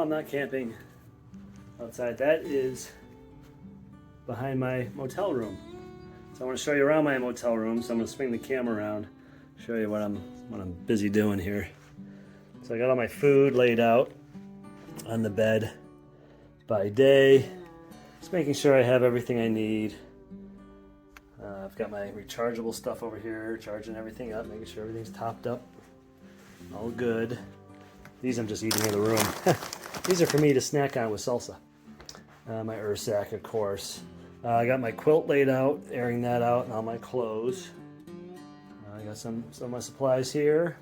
I'm not camping outside. That is behind my motel room. So I want to show you around my motel room. So I'm going to swing the camera around, show you what I'm busy doing here. So I got all my food laid out on the bed by day. Just making sure I have everything I need. I've got my rechargeable stuff over here, charging everything up, making sure everything's topped up. All good. These I'm just eating in the room. These are for me to snack on with salsa. My Ursac, of course. I got my quilt laid out, airing that out, and all my clothes. I got some of my supplies here.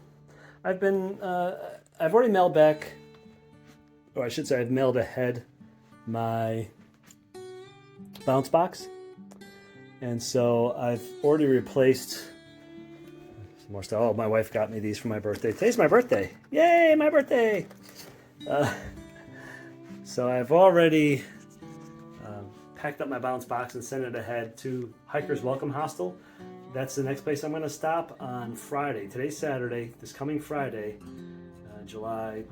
I've already mailed back, or I should say I've mailed ahead my bounce box. And so I've already replaced some more stuff. Oh, my wife got me these for my birthday. Today's my birthday. Yay, my birthday! So I've already packed up my bounce box and sent it ahead to Hiker's Welcome Hostel. That's the next place I'm going to stop on Friday. Today's Saturday. This coming Friday, July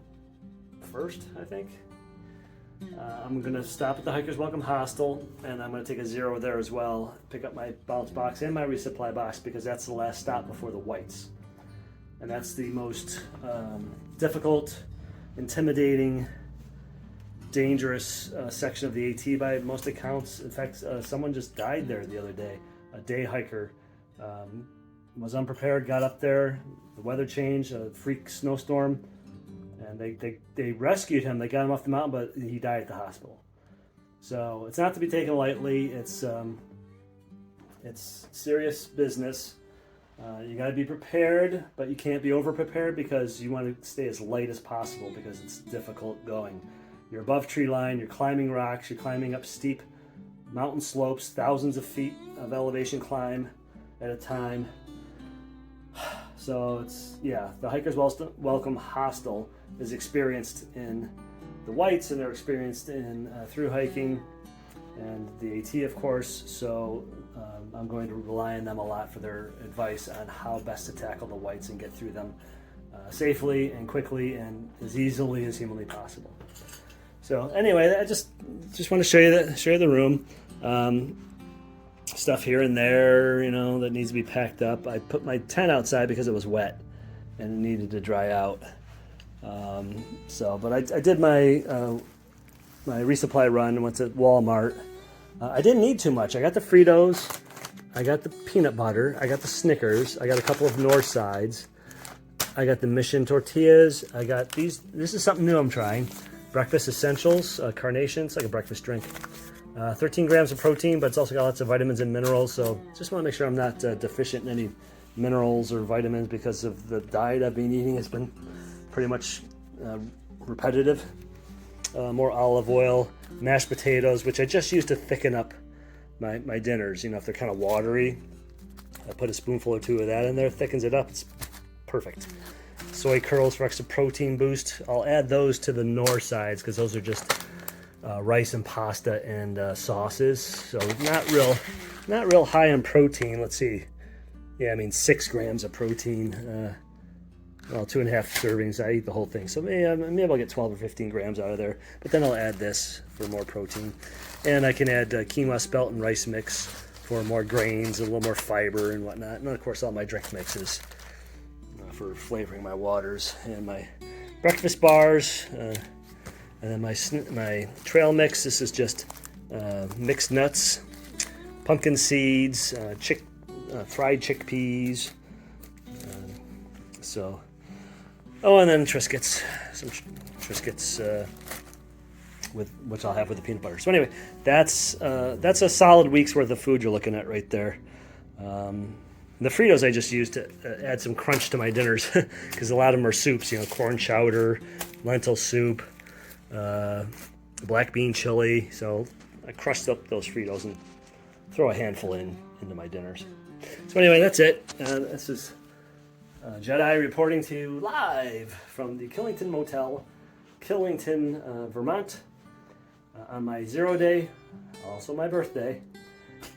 1st, I think. I'm going to stop at the Hiker's Welcome Hostel, and I'm going to take a zero there as well. Pick up my bounce box and my resupply box because that's the last stop before the whites. And that's the most difficult, intimidating, dangerous section of the AT by most accounts. In fact, someone just died there the other day. A day hiker was unprepared, got up there, the weather changed, a freak snowstorm, and they rescued him. They got him off the mountain, but he died at the hospital. So it's not to be taken lightly. It's serious business. You got to be prepared, but you can't be over prepared because you want to stay as light as possible because it's difficult going. You're above tree line, you're climbing rocks, you're climbing up steep mountain slopes, thousands of feet of elevation climb at a time. So it's, yeah, the Hiker's Welcome Hostel is experienced in the whites, and they're experienced in through hiking and the AT, of course. So I'm going to rely on them a lot for their advice on how best to tackle the whites and get through them safely and quickly and as easily as humanly possible. So anyway, I just want to show you the room. Stuff here and there, that needs to be packed up. I put my tent outside because it was wet and it needed to dry out. But I did my resupply run. Went to Walmart. I didn't need too much. I got the Fritos, I got the peanut butter, I got the Snickers, I got a couple of Northsides, I got the Mission tortillas. I got these. This is something new I'm trying. Breakfast Essentials, carnations, like a breakfast drink. 13 grams of protein, but it's also got lots of vitamins and minerals, so just want to make sure I'm not deficient in any minerals or vitamins because of the diet I've been eating. It's been pretty much repetitive. More olive oil, mashed potatoes, which I just use to thicken up my dinners. If they're kind of watery, I put a spoonful or two of that in there, thickens it up. It's perfect. Soy curls for extra protein boost. I'll add those to the Northsides because those are just rice and pasta and sauces, so not real high in protein. Let's see. Yeah, 6 grams of protein. 2.5 servings. I eat the whole thing, so maybe I'll get 12 or 15 grams out of there. But then I'll add this for more protein, and I can add quinoa, spelt, and rice mix for more grains, a little more fiber and whatnot. And of course, all my drink mixes for flavoring my waters and my breakfast bars. And then my trail mix, this is just mixed nuts, pumpkin seeds, fried chickpeas. And then Triscuits, some Triscuits with which I'll have with the peanut butter. So anyway, that's a solid week's worth of food you're looking at right there. The Fritos I just used to add some crunch to my dinners because a lot of them are soups. Corn chowder, lentil soup. Black bean chili, so I crushed up those Fritos and throw a handful into my dinners. So anyway, that's it. This is Jedi reporting to you live from the Killington Motel, Killington, Vermont, on my 0 day, also my birthday,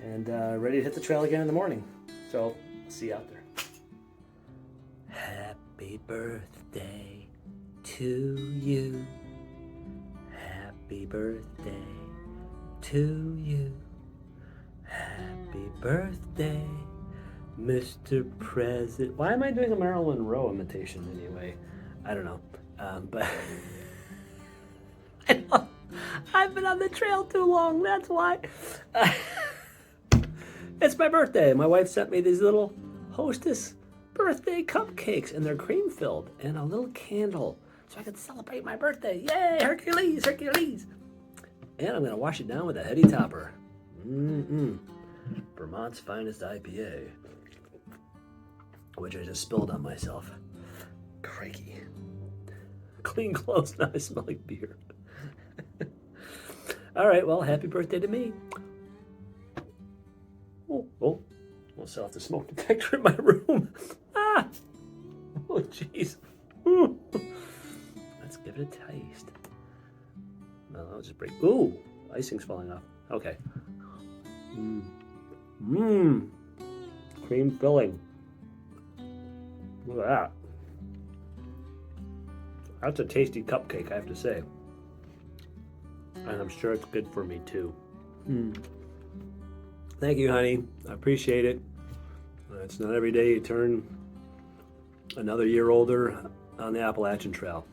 and ready to hit the trail again in the morning. So, see you out there. Happy birthday to you. Happy birthday to you. Happy birthday, Mr. President. Why am I doing a Marilyn Monroe imitation anyway? I don't know. But I've been on the trail too long, that's why. It's my birthday. My wife sent me these little Hostess birthday cupcakes, and they're cream filled, and a little candle so I can celebrate my birthday. Yay, Hercules, Hercules. And I'm gonna wash it down with a heady topper. Vermont's finest IPA, which I just spilled on myself. Crikey. Clean clothes, now I smell like beer. All right, well, happy birthday to me. Oh, I'll set off the smoke detector in my room. Ah! Oh, jeez. Let's give it a taste. No, I'll just break. Ooh, icing's falling off. Okay. Cream filling. Look at that. That's a tasty cupcake, I have to say. And I'm sure it's good for me, too. Thank you, honey. I appreciate it. It's not every day you turn another year older on the Appalachian Trail.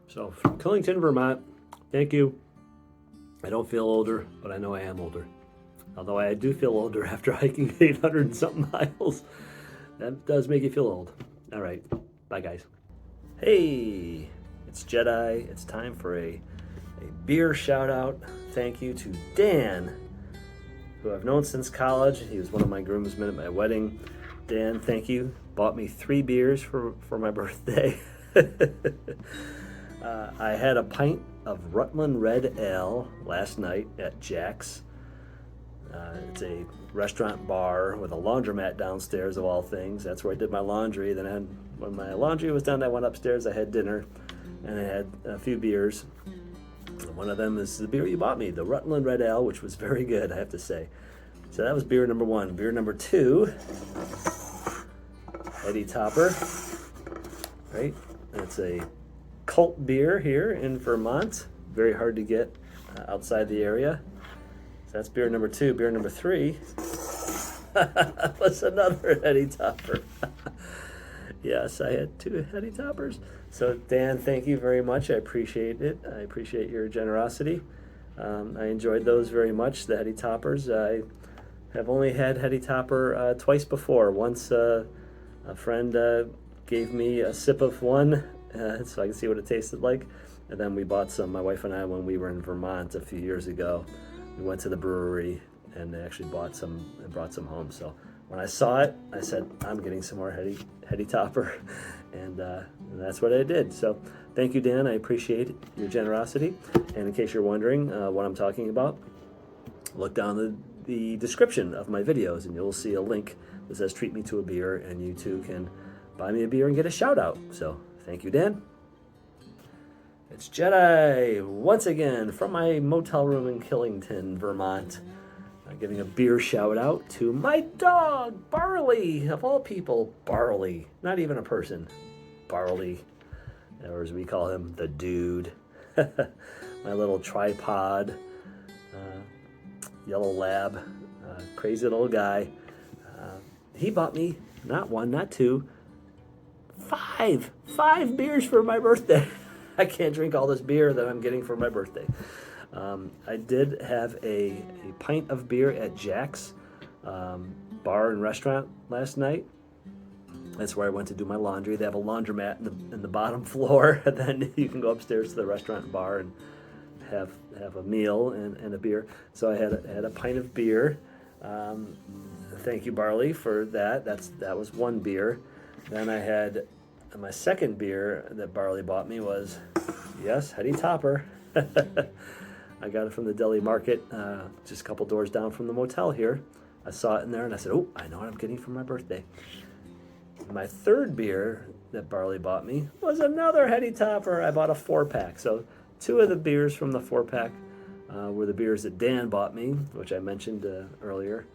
So, from Killington, Vermont, thank you. I don't feel older, but I know I am older. Although I do feel older after hiking 800 and something miles. That does make you feel old. All right. Bye, guys. Hey, it's Jedi. It's time for a beer shout out. Thank you to Dan, who I've known since college. He was one of my groomsmen at my wedding. Dan, thank you. Bought me 3 beers for my birthday. I had a pint of Rutland Red Ale last night at Jack's. It's a restaurant bar with a laundromat downstairs, of all things. That's where I did my laundry. Then when my laundry was done, I went upstairs, I had dinner, and I had a few beers. One of them is the beer you bought me, the Rutland Red Ale, which was very good, I have to say. So that was beer number 1. Beer number 2, Heady Topper, right? It's a cult beer here in Vermont. Very hard to get outside the area. So that's beer number 2. Beer number 3 was another Heady Topper. Yes, I had 2 Heady Toppers. So Dan, thank you very much. I appreciate it. I appreciate your generosity. I enjoyed those very much, the Heady Toppers. I have only had Heady Topper twice before. Once a friend gave me a sip of one so I could see what it tasted like. And then we bought some, my wife and I, when we were in Vermont a few years ago. We went to the brewery and they actually bought some and brought some home. So when I saw it, I said, I'm getting some more Heady Topper. And that's what I did. So thank you, Dan. I appreciate your generosity. And in case you're wondering what I'm talking about, look down the description of my videos and you'll see a link that says treat me to a beer, and you too can buy me a beer and get a shout out. So thank you, Dan. It's Jedi once again from my motel room in Killington, Vermont. I'm giving a beer shout out to my dog, Barley, of all people. Barley, not even a person. Barley, or as we call him, the dude. My little tripod, yellow lab, crazy little guy. He bought me not 1, not 2, 5 beers for my birthday. I can't drink all this beer that I'm getting for my birthday. I did have a pint of beer at Jack's bar and restaurant last night. That's where I went to do my laundry. They have a laundromat in the bottom floor, and then you can go upstairs to the restaurant and bar and have a meal and a beer. So I had a pint of beer. Thank you, Barley, for that. That was 1 beer. Then I had my second beer that Barley bought me was, yes, Heady Topper. I got it from the deli market, just a couple doors down from the motel here. I saw it in there and I said, oh, I know what I'm getting for my birthday. My third beer that Barley bought me was another Heady Topper. I bought a 4-pack. So 2 of the beers from the 4-pack were the beers that Dan bought me, which I mentioned earlier.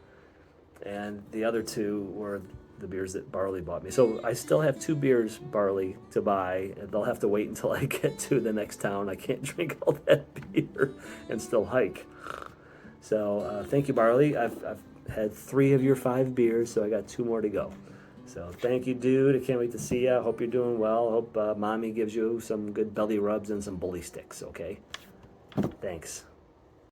And the other 2 were the beers that Barley bought me. So I still have 2 beers, Barley, to buy. They'll have to wait until I get to the next town. I can't drink all that beer and still hike. So thank you, Barley. I've had 3 of your 5 beers, so I got 2 more to go. So thank you, dude. I can't wait to see you. I hope you're doing well. I hope Mommy gives you some good belly rubs and some bully sticks, okay? Thanks.